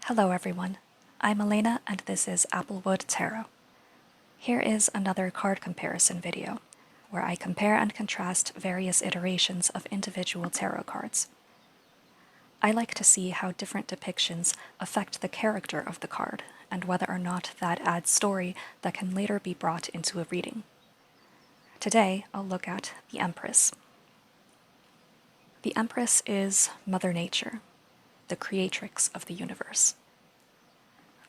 Hello everyone, I'm Elena and this is Applewood Tarot. Here is another card comparison video, where I compare and contrast various iterations of individual tarot cards. I like to see how different depictions affect the character of the card, and whether or not that adds story that can later be brought into a reading. Today, I'll look at the Empress. The Empress is Mother Nature, the creatrix of the universe.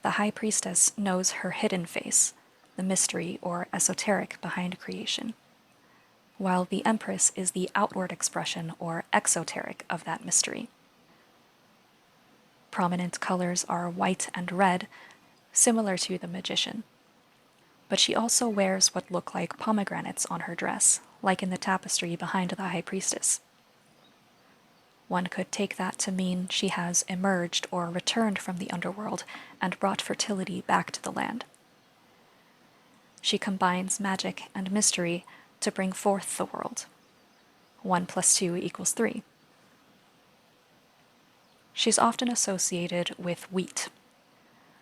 The High Priestess knows her hidden face, the mystery or esoteric behind creation, while the Empress is the outward expression or exoteric of that mystery. Prominent colors are white and red, similar to the Magician. But she also wears what look like pomegranates on her dress, like in the tapestry behind the High Priestess. One could take that to mean she has emerged or returned from the underworld and brought fertility back to the land. She combines magic and mystery to bring forth the world. 1 + 2 = 3. She's often associated with wheat.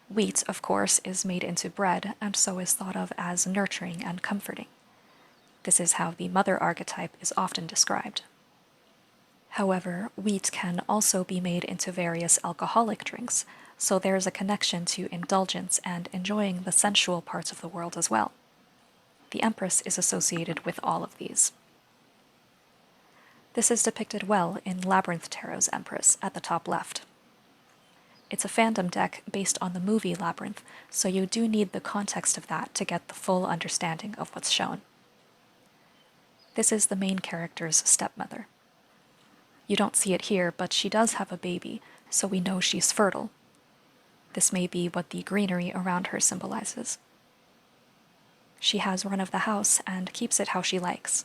Wheat, of course, is made into bread and so is thought of as nurturing and comforting. This is how the mother archetype is often described. However, wheat can also be made into various alcoholic drinks, so there's a connection to indulgence and enjoying the sensual parts of the world as well. The Empress is associated with all of these. This is depicted well in Labyrinth Tarot's Empress at the top left. It's a fandom deck based on the movie Labyrinth, so you do need the context of that to get the full understanding of what's shown. This is the main character's stepmother. You don't see it here, but she does have a baby, so we know she's fertile. This may be what the greenery around her symbolizes. She has run of the house and keeps it how she likes.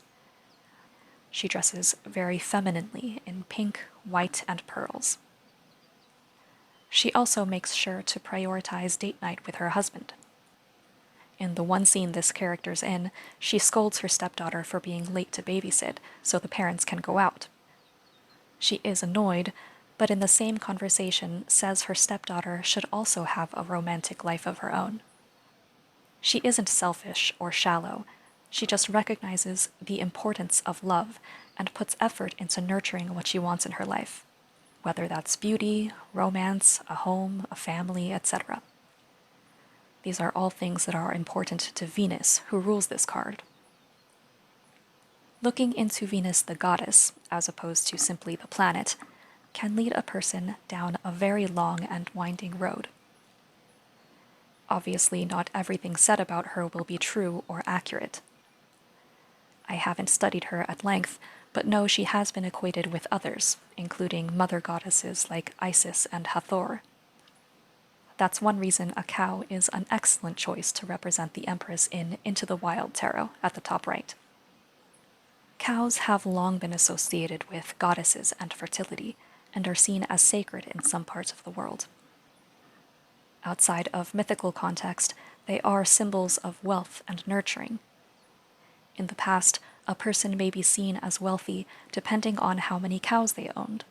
She dresses very femininely in pink, white, and pearls. She also makes sure to prioritize date night with her husband. In the one scene this character's in, she scolds her stepdaughter for being late to babysit so the parents can go out. She is annoyed, but in the same conversation says her stepdaughter should also have a romantic life of her own. She isn't selfish or shallow, she just recognizes the importance of love and puts effort into nurturing what she wants in her life, whether that's beauty, romance, a home, a family, etc. These are all things that are important to Venus, who rules this card. Looking into Venus the goddess, as opposed to simply the planet, can lead a person down a very long and winding road. Obviously, not everything said about her will be true or accurate. I haven't studied her at length, but know she has been equated with others, including mother goddesses like Isis and Hathor. That's one reason a cow is an excellent choice to represent the Empress in Into the Wild Tarot at the top right. Cows have long been associated with goddesses and fertility, and are seen as sacred in some parts of the world. Outside of mythical context, they are symbols of wealth and nurturing. In the past, a person may be seen as wealthy depending on how many cows they owned.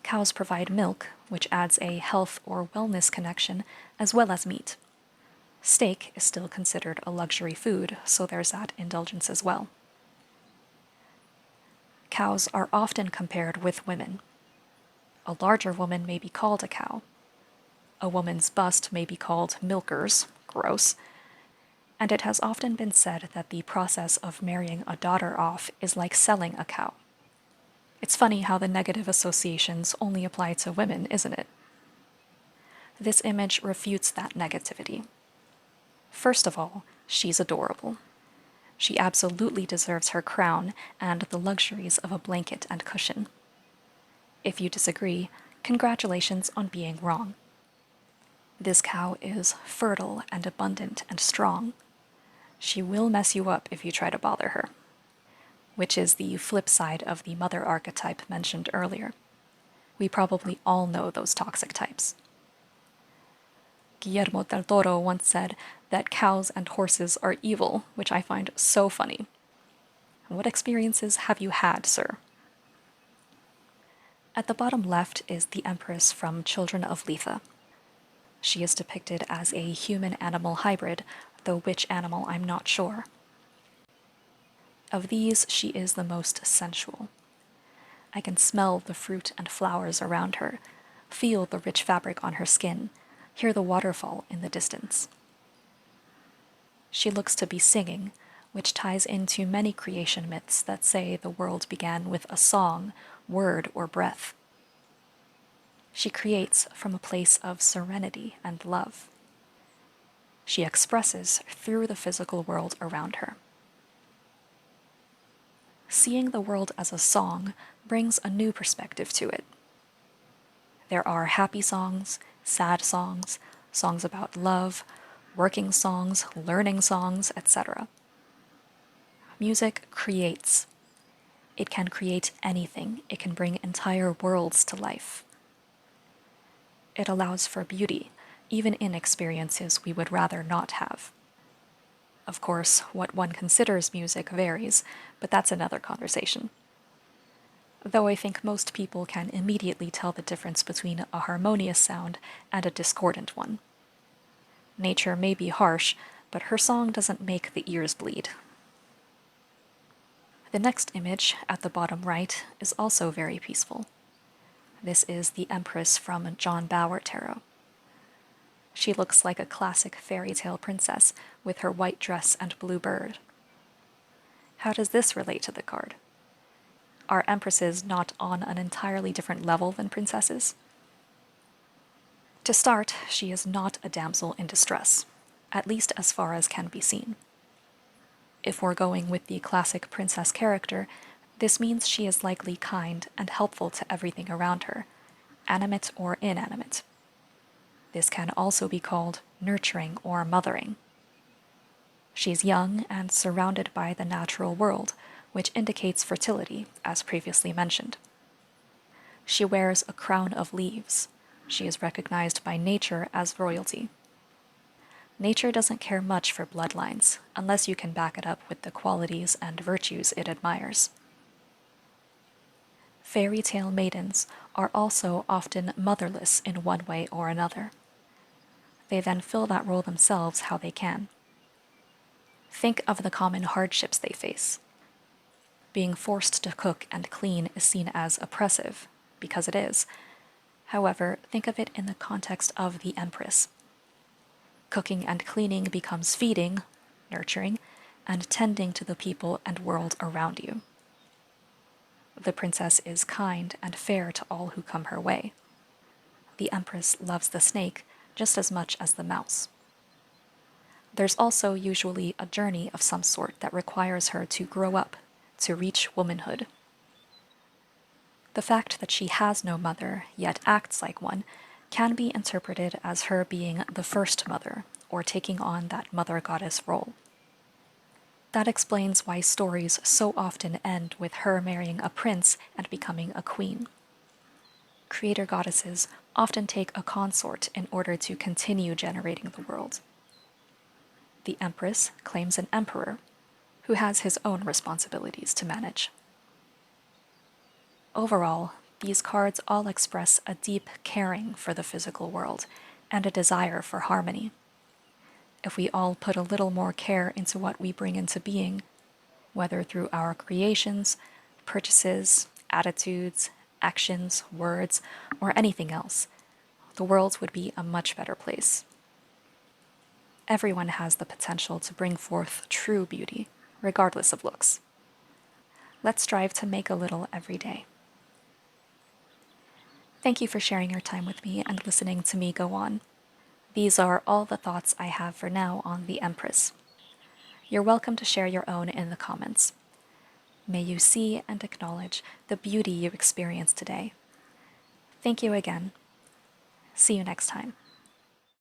Cows provide milk, which adds a health or wellness connection, as well as meat. Steak is still considered a luxury food, so there's that indulgence as well. Cows are often compared with women. A larger woman may be called a cow. A woman's bust may be called milkers, gross, and it has often been said that the process of marrying a daughter off is like selling a cow. It's funny how the negative associations only apply to women, isn't it? This image refutes that negativity. First of all, she's adorable. She absolutely deserves her crown and the luxuries of a blanket and cushion. If you disagree, congratulations on being wrong. This cow is fertile and abundant and strong. She will mess you up if you try to bother her, which is the flip side of the mother archetype mentioned earlier. We probably all know those toxic types. Guillermo del Toro once said that cows and horses are evil, which I find so funny. What experiences have you had, sir? At the bottom left is the Empress from Children of Letha. She is depicted as a human-animal hybrid, though which animal I'm not sure. Of these, she is the most sensual. I can smell the fruit and flowers around her, feel the rich fabric on her skin, hear the waterfall in the distance. She looks to be singing, which ties into many creation myths that say the world began with a song, word, or breath. She creates from a place of serenity and love. She expresses through the physical world around her. Seeing the world as a song brings a new perspective to it. There are happy songs, sad songs, songs about love, working songs, learning songs, etc. Music creates. It can create anything. It can bring entire worlds to life. It allows for beauty, even in experiences we would rather not have. Of course, what one considers music varies, but that's another conversation. Though I think most people can immediately tell the difference between a harmonious sound and a discordant one. Nature may be harsh, but her song doesn't make the ears bleed. The next image, at the bottom right, is also very peaceful. This is the Empress from John Bower Tarot. She looks like a classic fairy tale princess with her white dress and blue bird. How does this relate to the card? Are empresses not on an entirely different level than princesses? To start, she is not a damsel in distress, at least as far as can be seen. If we're going with the classic princess character, this means she is likely kind and helpful to everything around her, animate or inanimate. This can also be called nurturing or mothering. She's young and surrounded by the natural world, which indicates fertility, as previously mentioned. She wears a crown of leaves. She is recognized by nature as royalty. Nature doesn't care much for bloodlines, unless you can back it up with the qualities and virtues it admires. Fairy tale maidens are also often motherless in one way or another. They then fill that role themselves how they can. Think of the common hardships they face. Being forced to cook and clean is seen as oppressive, because it is. However, think of it in the context of the Empress. Cooking and cleaning becomes feeding, nurturing, and tending to the people and world around you. The princess is kind and fair to all who come her way. The Empress loves the snake just as much as the mouse. There's also usually a journey of some sort that requires her to grow up, to reach womanhood. The fact that she has no mother, yet acts like one, can be interpreted as her being the first mother, or taking on that mother goddess role. That explains why stories so often end with her marrying a prince and becoming a queen. Creator goddesses often take a consort in order to continue generating the world. The Empress claims an emperor, who has his own responsibilities to manage. Overall, these cards all express a deep caring for the physical world and a desire for harmony. If we all put a little more care into what we bring into being, whether through our creations, purchases, attitudes, actions, words, or anything else, the world would be a much better place. Everyone has the potential to bring forth true beauty, regardless of looks. Let's strive to make a little every day. Thank you for sharing your time with me and listening to me go on. These are all the thoughts I have for now on the Empress. You're welcome to share your own in the comments. May you see and acknowledge the beauty you experienced today. Thank you again. See you next time.